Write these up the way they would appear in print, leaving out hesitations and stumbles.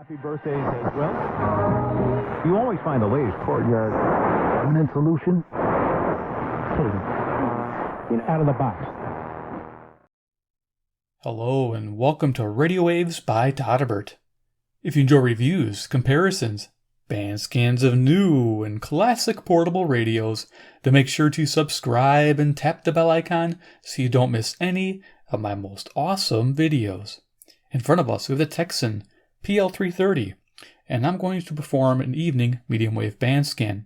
Happy birthdays as well. You always find the latest courtyard dominant solution. Out of the box. Hello and welcome to Radio Waves by Todderbert. If you enjoy reviews, comparisons, band scans of new and classic portable radios, then make sure to subscribe and tap the bell icon so you don't miss any of my most awesome videos. In front of us we have the Tecsun PL-330, and I'm going to perform an evening medium wave band scan.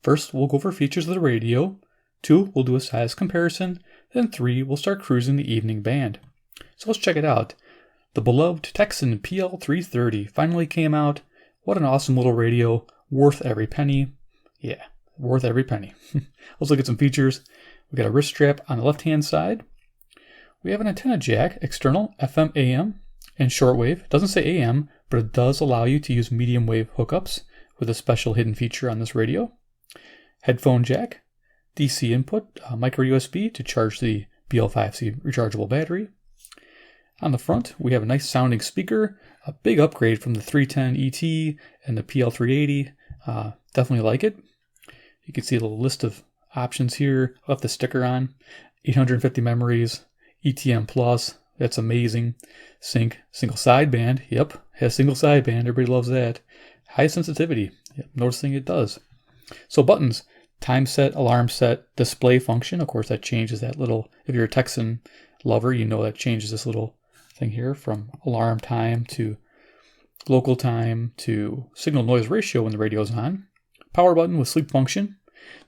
First, we'll go over features of the radio. 2, we'll do a size comparison. Then 3, we'll start cruising the evening band. So let's check it out. The beloved Tecsun PL-330 finally came out. What an awesome little radio, worth every penny. Yeah, worth every penny. Let's look at some features. We got a wrist strap on the left-hand side. We have an antenna jack, external, FM, AM, and shortwave. It doesn't say AM, but it does allow you to use medium wave hookups with a special hidden feature on this radio. Headphone jack, DC input, micro USB to charge the BL5C rechargeable battery. On the front, we have a nice sounding speaker, a big upgrade from the 310 ET and the PL-380. Definitely like it. You can see the list of options here. I'll have the sticker on. 850 memories, ETM Plus, that's amazing. Sync, single sideband, yep, has single sideband, everybody loves that. High sensitivity, yep, noticing it does. So buttons, time set, alarm set, display function, of course that changes that little, if you're a Tecsun lover, you know that changes this little thing here from alarm time to local time to signal noise ratio when the radio's on. Power button with sleep function.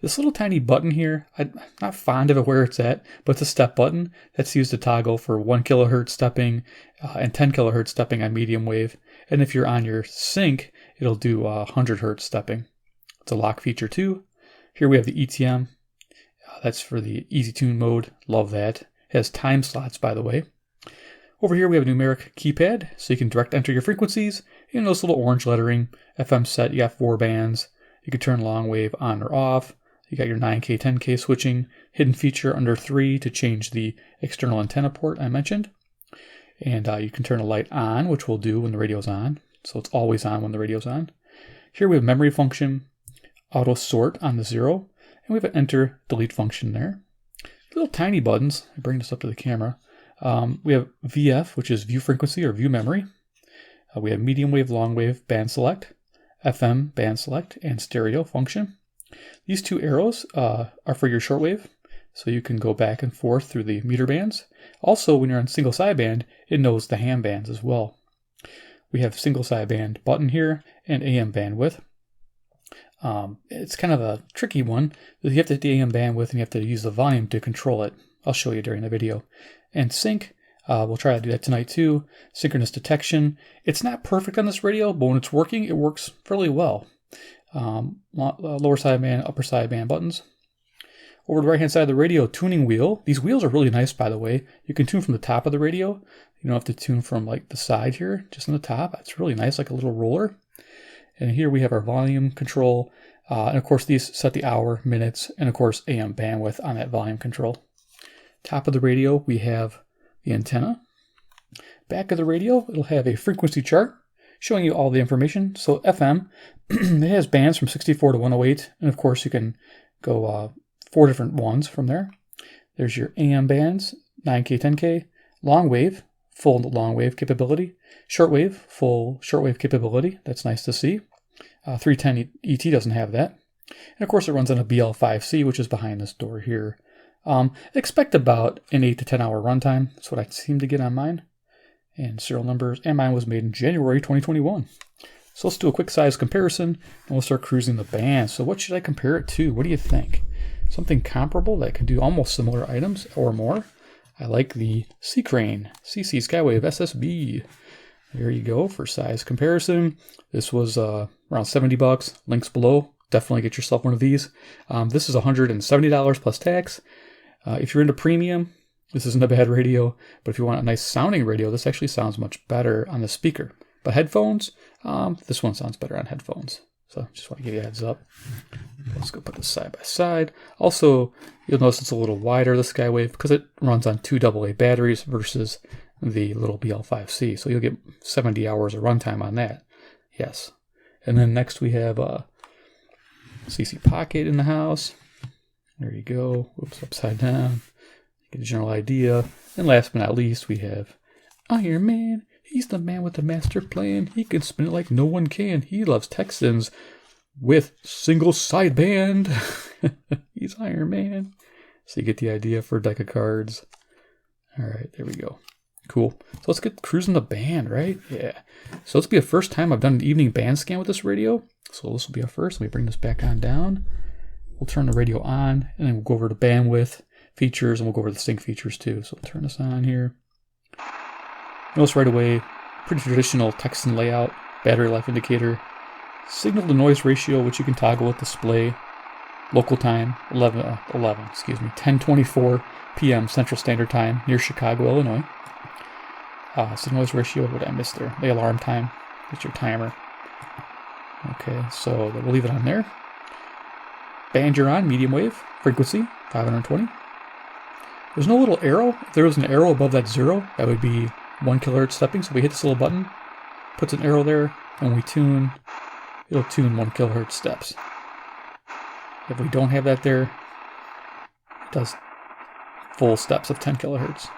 This little tiny button here, I'm not fond of it where it's at, but it's a step button that's used to toggle for 1 kilohertz stepping and 10 kilohertz stepping on medium wave. And if you're on your sync, it'll do 100 hertz stepping. It's a lock feature too. Here we have the ETM. That's for the easy tune mode. Love that. It has time slots, by the way. Over here we have a numeric keypad, so you can direct enter your frequencies. You know, this little orange lettering. FM set, you got 4 bands. You can turn long wave on or off. You got your 9K, 10K switching. Hidden feature under 3 to change the external antenna port I mentioned. And you can turn a light on, which we'll do when the radio's on. So it's always on when the radio's on. Here we have memory function, auto sort on the 0. And we have an enter, delete function there. Little tiny buttons. I bring this up to the camera. We have VF, which is view frequency or view memory. We have medium wave, long wave, band select, FM, band select, and stereo function. These 2 arrows are for your shortwave, so you can go back and forth through the meter bands. Also, when you're on single sideband, it knows the ham bands as well. We have single sideband button here and AM bandwidth. It's kind of a tricky one. You have to hit the AM bandwidth and you have to use the volume to control it. I'll show you during the video. And sync, we'll try to do that tonight too. Synchronous detection. It's not perfect on this radio, but when it's working, it works fairly well. Lower sideband, upper sideband buttons. Over the right hand side of the radio, tuning wheel. These wheels are really nice, by the way. You can tune from the top of the radio. You don't have to tune from like the side here, just on the top. It's really nice, like a little roller. And here we have our volume control. And of course, these set the hour, minutes, and of course, AM bandwidth on that volume control. Top of the radio, we have the antenna. Back of the radio, it'll have a frequency chart showing you all the information. So FM, it has bands from 64 to 108. And of course, you can go 4 different ones from there. There's your AM bands, 9K, 10K. Long wave, full long wave capability. Shortwave, full shortwave capability. That's nice to see. 310 ET doesn't have that. And of course, it runs on a BL5C, which is behind this door here. Expect about an 8 to 10 hour runtime. That's what I seem to get on mine. And serial numbers. And mine was made in January 2021. So let's do a quick size comparison and we'll start cruising the band. So what should I compare it to? What do you think? Something comparable that can do almost similar items or more. I like the C-Crane CC Skywave SSB. There you go for size comparison. This was around 70 bucks. Links below. Definitely get yourself one of these. This is $170 plus tax. If you're into premium, this isn't a bad radio, but if you want a nice sounding radio, this actually sounds much better on the speaker. But headphones, this one sounds better on headphones. So just want to give you a heads up. Let's go put this side by side. Also, you'll notice it's a little wider, the Skywave, because it runs on 2 AA batteries versus the little BL5C. So you'll get 70 hours of runtime on that. Yes. And then next we have CC Pocket in the house. There you go. Oops, upside down. Get a general idea. And last but not least, we have Iron Man. He's the man with the master plan. He can spin it like no one can. He loves Texans with single sideband. He's Iron Man. So you get the idea for a deck of cards. All right, there we go. Cool. So let's get cruising the band, right? Yeah. So this will be the first time I've done an evening band scan with this radio. So this will be our first. Let me bring this back on down. We'll turn the radio on, and then we'll go over to bandwidth features, and we'll go over the sync features too. So we'll turn this on here. Notice right away, pretty traditional Tecsun layout, battery life indicator, signal to noise ratio, which you can toggle with display, local time, 10:24 p.m. Central Standard Time near Chicago, Illinois. So noise ratio, what did I miss there? The alarm time, it's your timer. Okay, so we'll leave it on there. Band you're on, medium wave, frequency, 520. There's no little arrow. If there was an arrow above that 0, that would be 1 kilohertz stepping. So we hit this little button, puts an arrow there, and we tune, it'll tune 1 kilohertz steps. If we don't have that there, it does full steps of 10 kilohertz.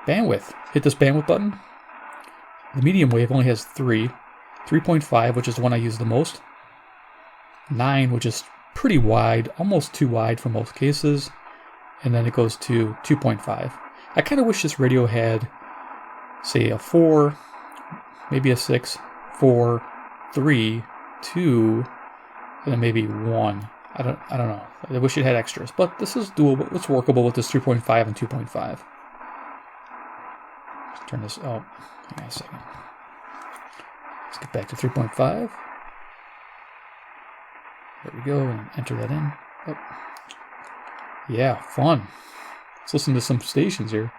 Bandwidth. Hit this bandwidth button. The medium wave only has 3. 3.5, which is the one I use the most. 9, which is pretty wide, almost too wide for most cases. And then it goes to 2.5. I kind of wish this radio had, say, a 4, maybe a 6, 4, 3, 2, and then maybe 1. I don't know. I wish it had extras, but this is doable. It's workable with this 3.5 and 2.5. Let's turn this up. Hang on a second. Let's get back to 3.5. There we go, and enter that in. Oh. Yeah, fun. Let's listen to some stations here.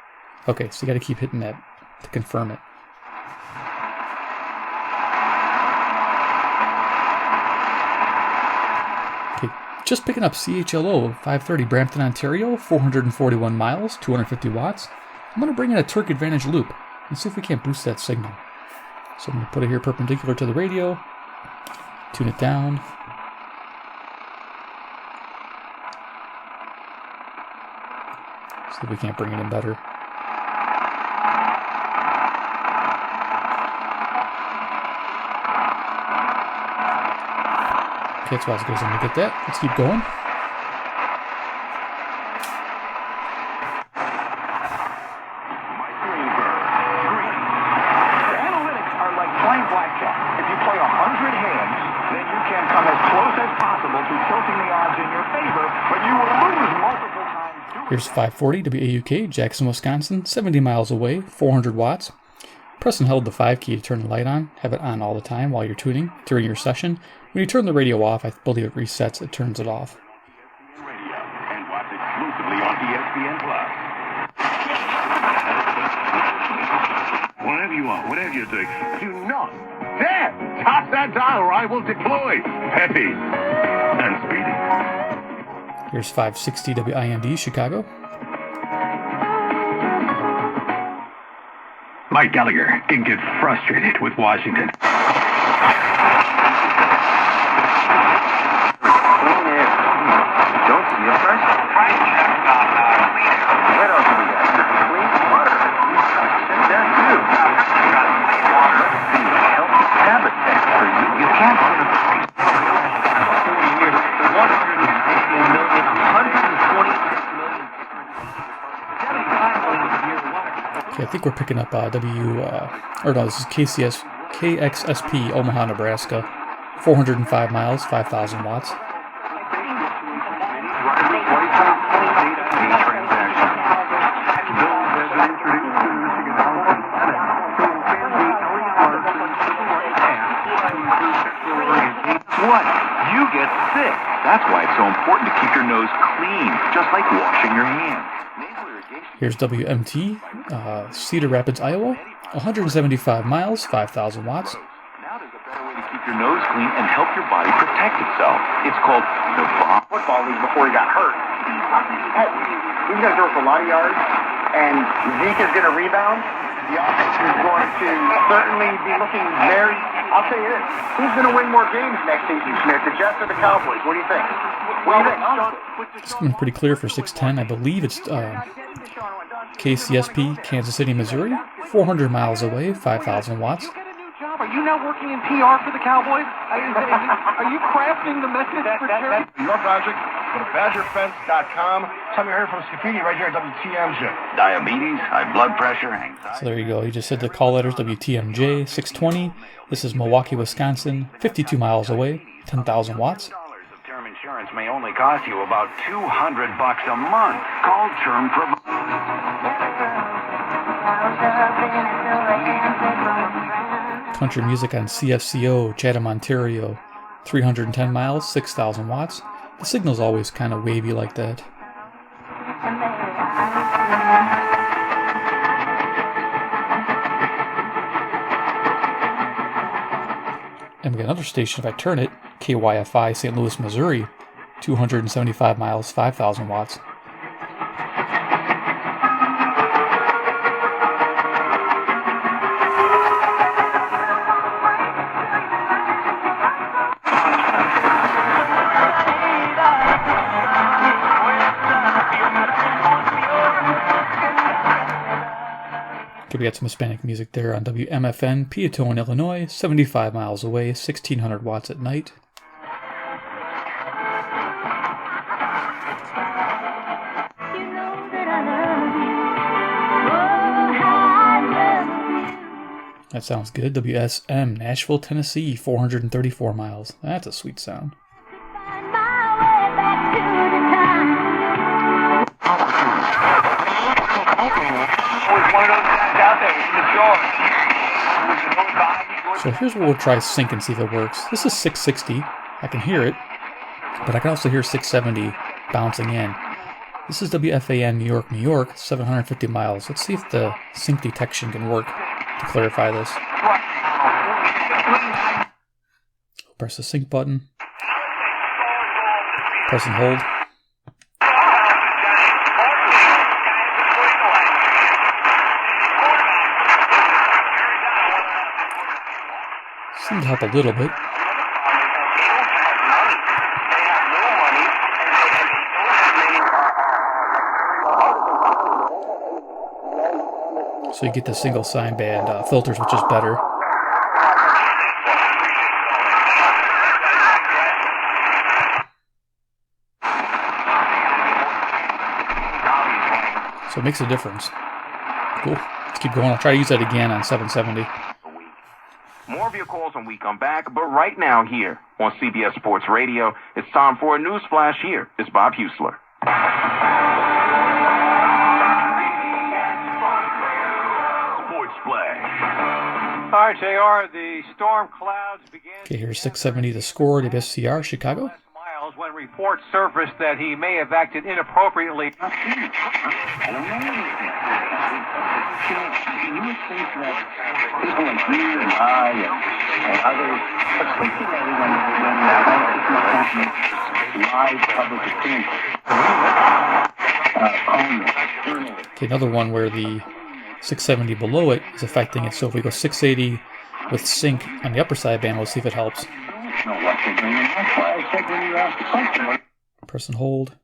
Okay, so you got to keep hitting that to confirm it. Okay, just picking up CHLO 530 Brampton, Ontario, 441 miles, 250 watts. I'm going to bring in a Turk Advantage loop and see if we can't boost that signal. So I'm going to put it here perpendicular to the radio, tune it down. See if we can't bring it in better. Okay, that's why it goes in to get that. Let's keep going. Analytics are like playing blackjack. If you play 100 hands, then you can come as close as possible to tilting the odds in your favor, but you will lose multiple times. Here's 540 WAUK, Jackson, Wisconsin, 70 miles away, 400 watts. Press and hold the 5 key to turn the light on. Have it on all the time while you're tuning during your session. When you turn the radio off, I believe it resets, it turns it off. And watch exclusively on ESPN Plus. Whatever you want, whatever you think. Do not dare touch that dial or I will deploy. Peppy and speedy. Here's 560 WIND, Chicago. Mike Gallagher can get frustrated with Washington. Okay, I think we're picking up this is KXSP, Omaha, Nebraska. 405 miles, 5,000 watts. What? You get sick. That's why it's so important to keep your nose clean, just like washing your hands. Here's WMT, Cedar Rapids, Iowa. 175 miles, 5,000 watts. Now there's a better way to keep your nose clean and help your body protect itself. It's called the bomb. Football league before he got hurt. Hey, these guys are for a lot of yards. and Zeke is going to rebound, the offense is going to certainly be looking very, I'll tell you this, who's going to win more games next season, Smith, the Jets or the Cowboys? What do you think? It's coming pretty clear for 610. I believe it's KCSP, Kansas City, Missouri. 400 miles away, 5,000 watts. Are you now working in PR for the Cowboys? Are you crafting the message for Terry? Your project, go to badgerfence.com. Tell me here from Scafidi right here at WTMJ. Diabetes, high blood pressure, anxiety. So there you go. You just said the call letters WTMJ 620. This is Milwaukee, Wisconsin, 52 miles away, 10,000 watts. Of term insurance may only cost you about $200 a month. Call Term Country music on CFCO, Chatham, Ontario, 310 miles, 6,000 watts. The signal's always kind of wavy like that. And we got another station, if I turn it, KYFI, St. Louis, Missouri, 275 miles, 5,000 watts. We got some Hispanic music there on WMFN, Peatone, Illinois, 75 miles away, 1,600 watts at night. That sounds good. WSM, Nashville, Tennessee, 434 miles. That's a sweet sound. So here's where we'll try sync and see if it works. This is 660. I can hear it, but I can also hear 670 bouncing in. This is WFAN, New York, New York, 750 miles. Let's see if the sync detection can work to clarify this. Press the sync button. Press and hold. Seems to help a little bit. So you get the single sideband filters, which is better. So it makes a difference. Cool. Let's keep going. I'll try to use that again on 770. More of your calls when we come back, but right now here on CBS Sports Radio, it's time for a news flash. Here is Bob Husler. Sports Flash. All right, JR, the storm clouds began... Okay, here's 670 the score, WSCR, Chicago. When reports surfaced that he may have acted inappropriately. Okay, another one where the 670 below it is affecting it. So if we go 680 with sync on the upper side band, we'll see if it helps. Press and hold.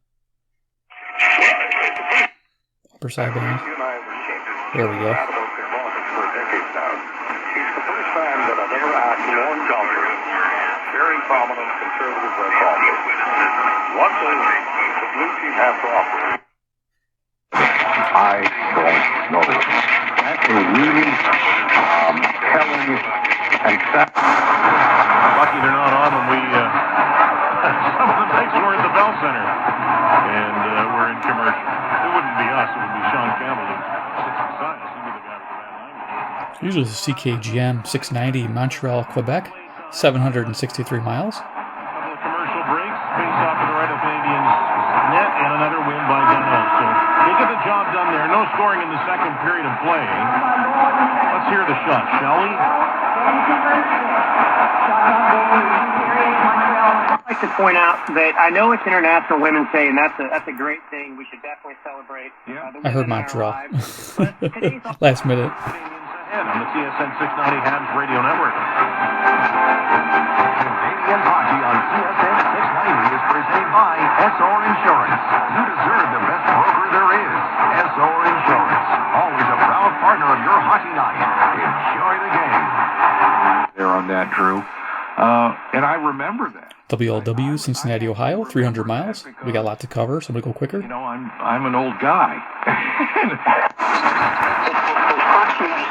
Upper side band. There we go. Very prominent conservative golfer. What does the blue team have to offer? I don't know. That's a really telling and lucky they're not on when we some of the nights we're at the Bell Center and we're in commercial. It wouldn't be us, it would be Sean Campbell. Usually it's CKGM 690 Montreal, Quebec, 763 miles. Commercial breaks, face off to the right of Canadians net, and another win by Donnell. So they get the job done there. No scoring in the second period of play. Let's hear the shot, shall we? I'd like to point out that I know it's International Women's Day, and that's a great thing. We should definitely celebrate. I heard Montreal. Last minute. On the TSN 690 Habs Radio Network. Canadian hockey on TSN 690 is presented by SR Insurance. You deserve the best broker there is. SR Insurance. Always a proud partner of your hockey night. Enjoy the game. There on that, Drew. And I remember that. WLW, Cincinnati, Ohio, 300 miles. We got a lot to cover, so I'm going to go quicker. You know, I'm an old guy.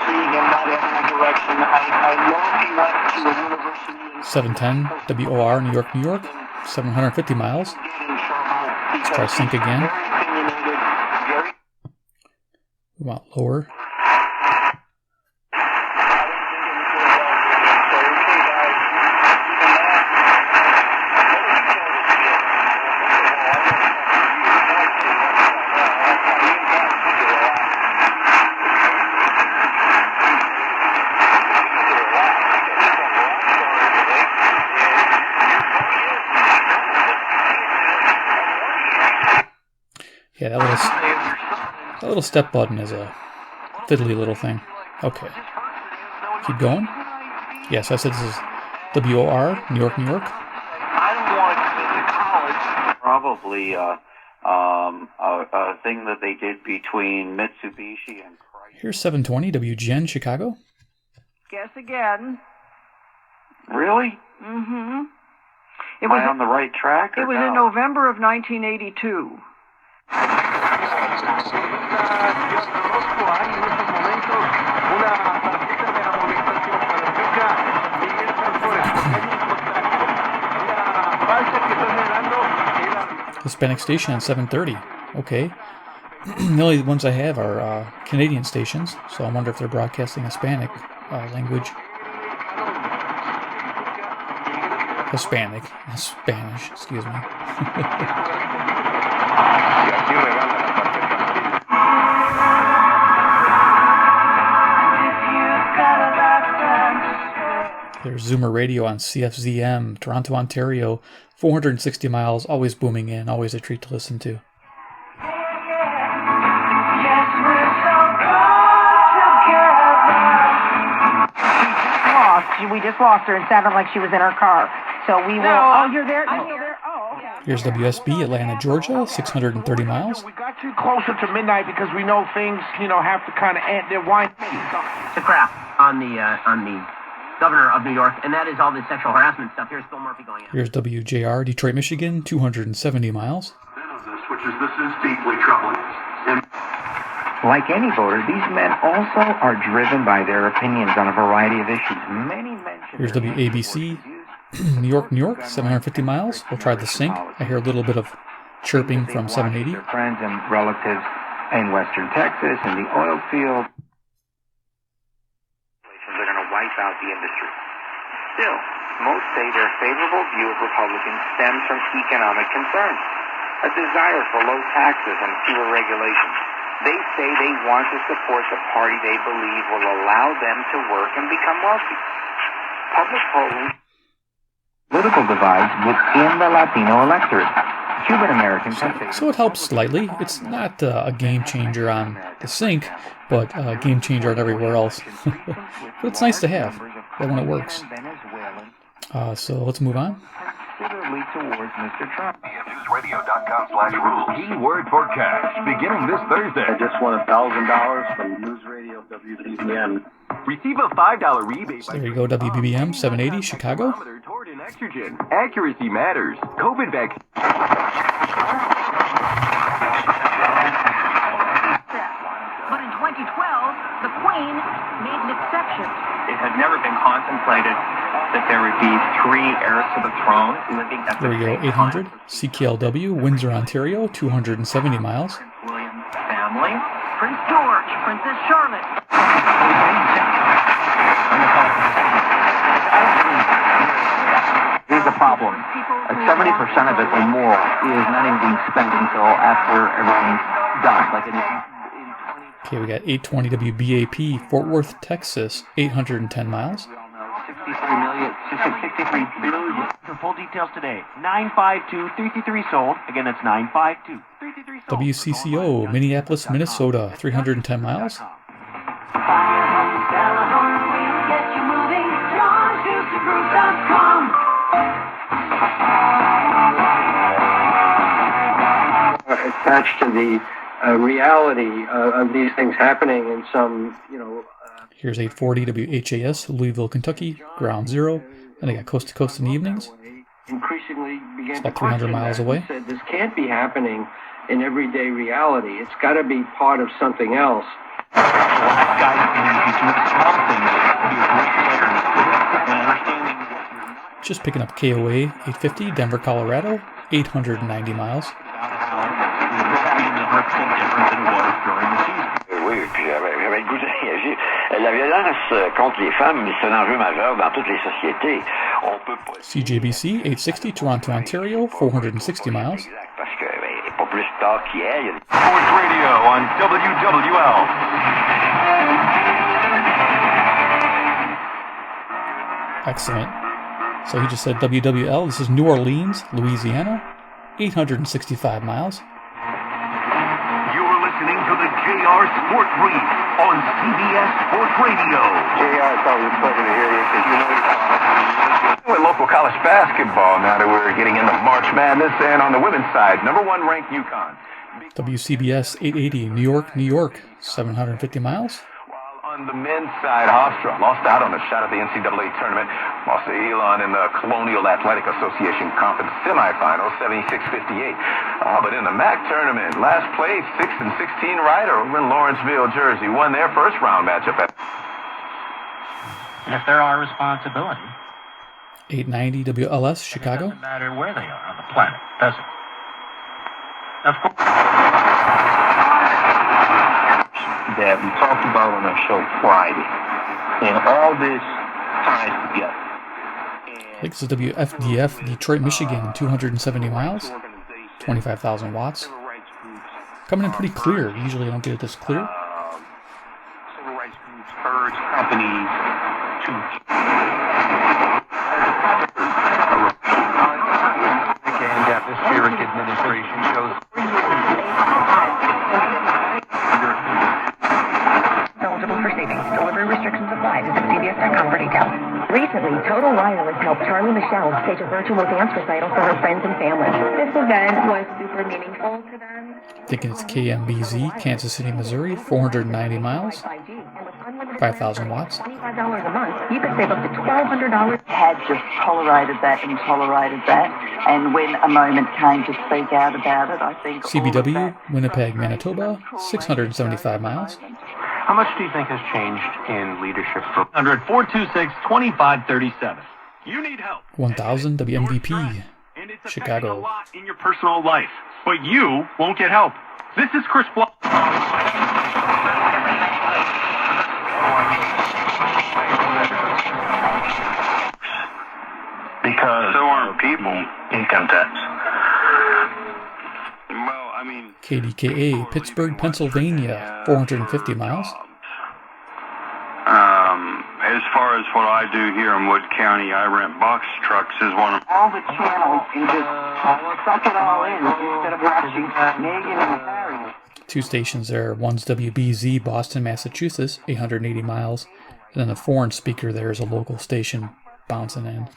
Seeing him not every direction. I know he went to a university. 710 WOR, New York, New York, 750 miles. Let's try sync again. We want lower. Yeah, that little step button is a fiddly little thing. Okay. Keep going. Yes, I said this is WOR, New York, New York. I don't want to college. Probably a thing that they did between Mitsubishi and Chrysler. Here's 720 WGN, Chicago. Guess again. Really? Mm-hmm. Am I on the right track? It was in November of 1982. Hispanic station at 730. Okay. The only ones I have are Canadian stations, so I wonder if they're broadcasting Hispanic language. Spanish, excuse me. There's Zoomer Radio on CFZM, Toronto, Ontario, 460 miles, always booming in, always a treat to listen to. We just lost her. It sounded like she was in her car. So we will... Oh, you're there? I'm still there? Oh, okay. Here's WSB, Atlanta, Georgia, 630 miles. We got too closer to midnight because we know things, have to kind of end their wine. The crap on the governor of New York, and that is all this sexual harassment stuff. Here's Phil Murphy going in. Here's WJR, Detroit, Michigan, 270 miles. This is deeply troubling. Like any voter, these men also are driven by their opinions on a variety of issues. Many mention. Here's WABC, New York, New York, 750 miles. We'll try the sync. I hear a little bit of chirping from 780. Their friends and relatives in western Texas, in the oil field. They're going to wipe out the industry. Still, most say their favorable view of Republicans stems from economic concerns, a desire for low taxes and fewer regulations. They say they want to support the party they believe will allow them to work and become wealthy. Public polling. Political divides within the Latino electorate. Cuban Americans. So it helps slightly. It's not a game changer on the sync, but a game changer on everywhere else. But it's nice to have when it works. So let's move on. Towards Mr. Trump. Newsradio.com/rules. Keyword for cash beginning this Thursday. I just won $1,000 from News Radio WBBM. Receive a $5 rebate. So there you go, WBBM 780 Chicago. Toward an estrogen. Accuracy matters. COVID vaccine. But in 2012, the Queen made an exception. It had never been contemplated that there would be 3 heirs to the throne living at There we go, 800 CKLW, Windsor, Ontario, 270 miles. Prince William's family. Prince George, Princess Charlotte. Here's the problem. 70% of it or more is not even being spent until after everything's done. Okay, we got 820 WBAP, Fort Worth, Texas, 810 miles. 63 billion. For full details today, 952-333 sold. Again, that's 952-333 sold. WCCO, Minneapolis, Minnesota, 310 miles. Attached to the reality of these things happening in some, Here's 840 WHAS, Louisville, Kentucky, ground zero. And they got coast to coast in the evenings. Increasingly began It's about 300 miles away. Said this can't be happening in everyday reality. It's got to be part of something else. Just picking up KOA 850, Denver, Colorado, 890 miles. Oui, puis j'avais le goût de réagir. La violence contre les femmes, c'est un enjeu majeur dans toutes les sociétés. On peut pas... CJBC 860, Toronto, Ontario, 460 miles. Parce que pas plus tard qu'hier, il y a des... Sports Radio on WWL. Excellent. So he just said WWL. This is New Orleans, Louisiana, 865 miles. You're listening to the JR Sport Brief on CBS Sports Radio. JR, it's always a pleasure to hear you because you know With local college basketball now that we're getting into March Madness, and on the women's side, number 1 ranked UConn. WCBS 880, New York, New York, 750 miles. On the men's side, Hofstra lost out on a shot at the NCAA tournament. Lost to Elon in the Colonial Athletic Association Conference semifinals, 76-58. But in the MAC tournament, last place, 6-16 Ryder over in Lawrenceville, Jersey, won their first round matchup. And if they're our responsibility, 890 WLS, Chicago. it doesn't matter where they are on the planet, does it? Of course. That we talked about on our show Friday, and all this ties together. I think this is WFDF, Detroit, Michigan, 270 miles, 25,000 watts. Coming in pretty clear. Usually I don't get it this clear. civil rights groups urge companies to... And atmospheric administration shows... Eligible for savings. Delivery restrictions apply. Visit CBS.com for details. Recently, Total Wireless helped Charlie Michelle stage a virtual dance recital for her friends and family. This event was super meaningful to them. Thinking it's KMBZ, Kansas City, Missouri, 490 miles, 5,000 watts. $25 a month, you could save up to $1,200. Had just tolerated that, and when a moment came to speak out about it, I think... CBW, Winnipeg, Manitoba, 675 miles. How much do you think has changed in leadership for 426-2537? You need help. 1000 WMVP, Chicago. A lot in your personal life, but you won't get help. This is Chris Block. Because so aren't people. Income tax. Well, I mean... KDKA, Pittsburgh, Pennsylvania, 450 miles. As far as what I do here in Wood County, I rent box trucks as one of... All the channels, you just suck it all in instead of actually nagging and carrying. 2 stations there. One's WBZ, Boston, Massachusetts, 880 miles. And then the foreign speaker there is a local station bouncing in.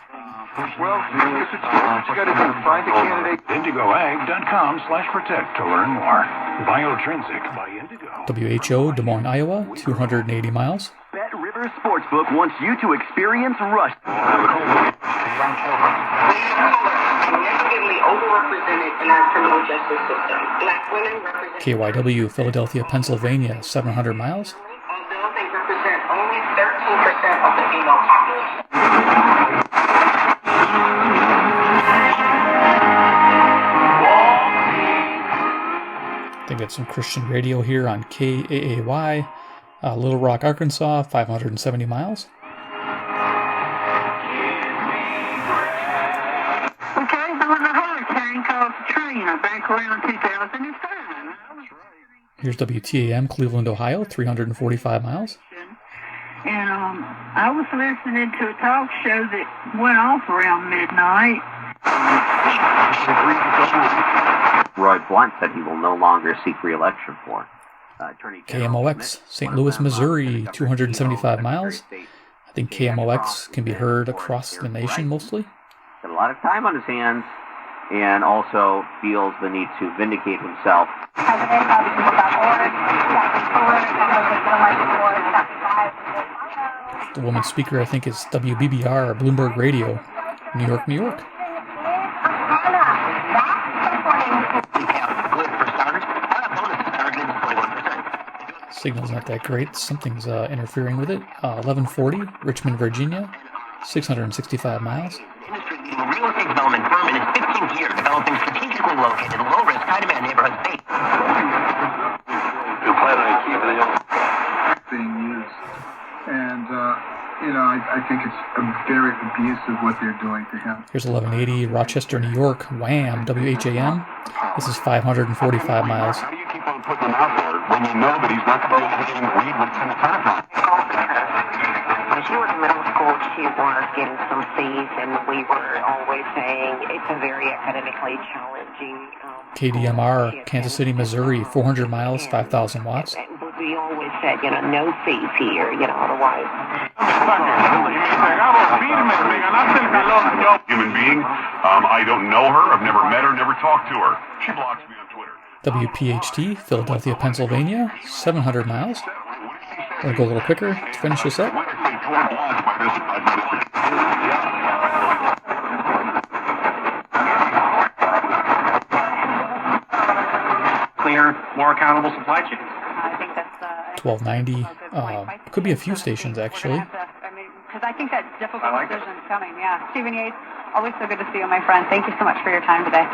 Well, it's a chance. What you got to do, find a candidate. IndigoAg.com/protect to learn more. Biotrinsic by Indigo. WHO, Des Moines, Iowa, 280 miles. Bet River Sportsbook wants you to experience rush. Significantly overrepresented in our criminal justice system. Black women represent... KYW, Philadelphia, Pennsylvania, 700 miles. Although they represent only 13% of the female population. I think that's some Christian radio here on KAAY, Little Rock, Arkansas, 570 miles. Okay, there was a hurricane called Katrina back around 2005. Here's WTAM, Cleveland, Ohio, 345 miles. And I was listening to a talk show that went off around midnight. Roy Blunt said he will no longer seek re-election for. KMOX, St. Louis, Missouri, 275 miles. I think KMOX can be heard across the nation mostly. Got a lot of time on his hands, and also feels the need to vindicate himself. The woman's speaker, I think, is WBBR, or Bloomberg Radio, New York, New York. Signal's not that great. Something's interfering with it. 1140, Richmond, Virginia, 665 miles. Real estate development firm in its 15th year, developing strategically located, low-risk, high-demand neighborhoods based. Being used, and I think it's very abusive what they're doing to him. Here's 1180, Rochester, New York, Wham, WHAM. This is 545 miles. How do you keep on putting him out there when you know that he's not going to be able to even read what's in the telephone? When she was in middle school, she was getting some C's, and we were always saying it's a very academically challenging. KDMR, Kansas City, Missouri, 400 miles, 5,000 watts. We always said, no C's here, otherwise. Human being. I don't know her. I've never met her, never talked to her. She blocks me on Twitter. WPHT, Philadelphia, Pennsylvania, 700 miles. We'll go a little quicker to finish this up. Cleaner, more accountable supply chains. I think that's 1290. Could be a few stations, actually. Because I think that difficult decision is coming. Yeah. Stephen Yates, always so good to see you, my friend. Thank you so much for your time today.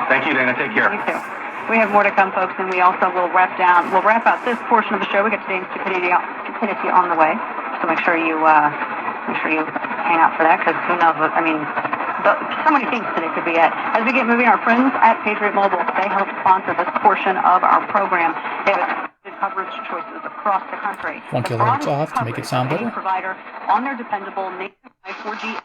Thank you, Dana. Take care. You too. We have more to come, folks, and we also will wrap out this portion of the show. We got today's stupidity on the way, so make sure you hang out for that, because who knows what, so many things today could be at. As we get moving, our friends at Patriot Mobile, they help sponsor this portion of our program. They have coverage choices across the country. Funky lights off to make it sound better. Provider on their dependable nationwide 4G.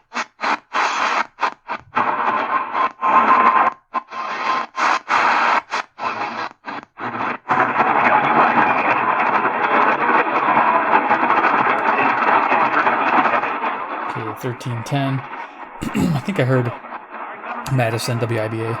Okay, 1310. I think I heard Madison, WIBA.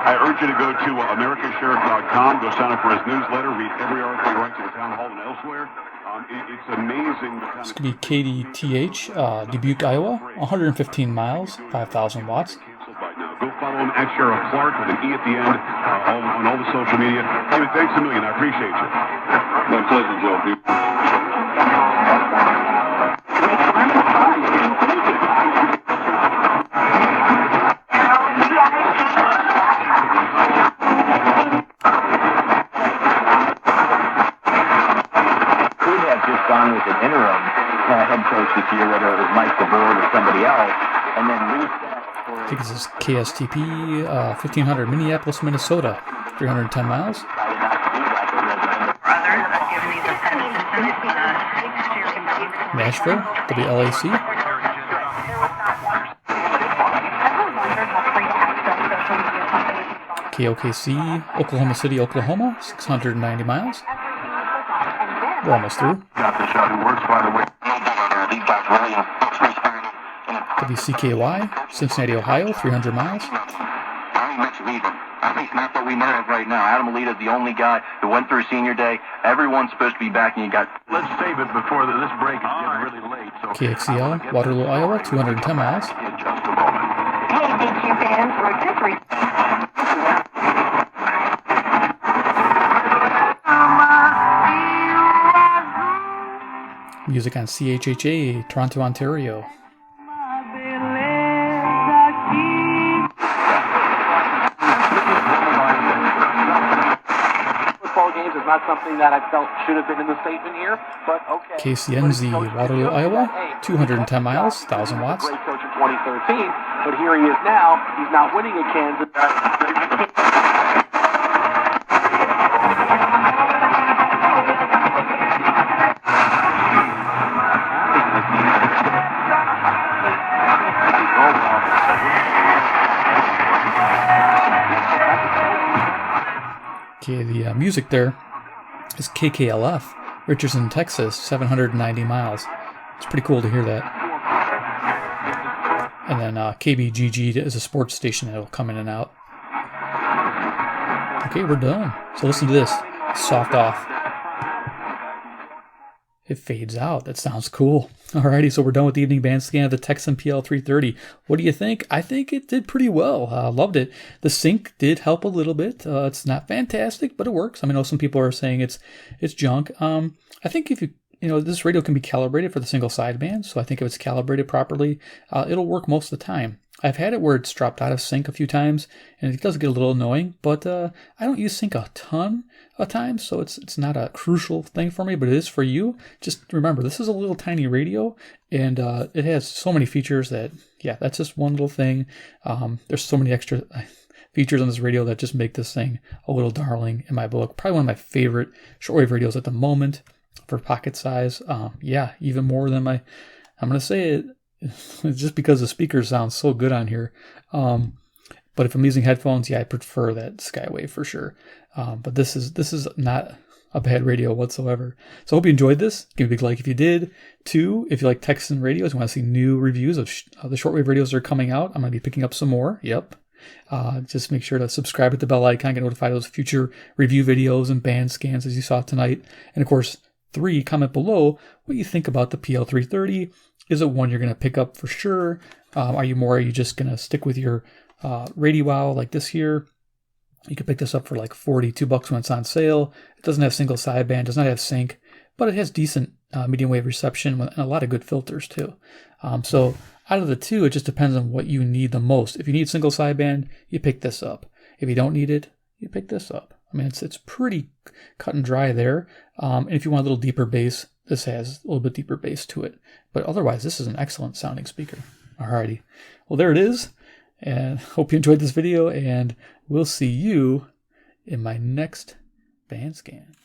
I urge you to go to americasheriff.com, go sign up for his newsletter, read every article he writes at the town hall and elsewhere. It's amazing. This could be KDTH, Dubuque, Iowa, 115 miles, 5,000 watts. Go follow him at Sheriff Clark with an E at the end on all the social media. David, thanks a million. I appreciate you. My pleasure, Joe. Gone with an interim head coach this year, whether it was Mike DeBoer or somebody else, and then reset. I think this is KSTP 1500 Minneapolis, Minnesota, 310 miles. Nashville, WLAC. KOKC, Oklahoma City, Oklahoma, 690 miles. We're almost through. WCKY, Cincinnati, Ohio, 300 miles. At least not that we know of right now. Adam Alita's the only guy who went through senior day. Everyone's supposed to be back, and you got. Let's save it before this break is getting really late. So KXCL, Waterloo, Iowa, 210 miles. Music on CHHA, Toronto, Ontario. Football games is not something that I felt should have been in the statement here, but okay. KCNZ, Waterloo, Iowa, 210 miles, 1,000 watts. Great coach in 2013, but here he is now. He's not winning at Kansas. Okay, the music there is KKLF, Richardson, Texas, 790 miles. It's pretty cool to hear that. And then KBGG is a sports station that will come in and out. Okay, we're done. So listen to this. Soft off. It fades out. That sounds cool. Alrighty, so we're done with the evening band scan of the Tecsun PL-330. What do you think? I think it did pretty well. Loved it. The sync did help a little bit. It's not fantastic, but it works. I mean, I know some people are saying it's junk. I think if this radio can be calibrated for the single sideband, so I think if it's calibrated properly, it'll work most of the time. I've had it where it's dropped out of sync a few times, and it does get a little annoying, but I don't use sync a ton of times, so it's not a crucial thing for me, but it is for you. Just remember, this is a little tiny radio, and it has so many features that, yeah, that's just one little thing. There's so many extra features on this radio that just make this thing a little darling in my book. Probably one of my favorite shortwave radios at the moment for pocket size. Yeah, even more than I'm going to say it, just because the speakers sound so good on here. But if I'm using headphones, yeah, I prefer that Skywave for sure. But this is not a bad radio whatsoever. So I hope you enjoyed this. Give me a big like if you did. 2, if you like Tecsun radios, you want to see new reviews of the shortwave radios that are coming out, I'm going to be picking up some more. Yep. Just make sure to subscribe with the bell icon, get notified of those future review videos and band scans as you saw tonight. And of course, 3, comment below what you think about the PL-330. Is it one you're going to pick up for sure? Are you just going to stick with your Radio Wow like this here? You can pick this up for like $42 when it's on sale. It doesn't have single sideband, does not have sync, but it has decent medium wave reception and a lot of good filters too. So out of the two, it just depends on what you need the most. If you need single sideband, you pick this up. If you don't need it, you pick this up. I mean, it's pretty cut and dry there. And if you want a little deeper bass, this has a little bit deeper bass to it. But otherwise, this is an excellent sounding speaker. Alrighty. Well, there it is. And hope you enjoyed this video, and we'll see you in my next band scan.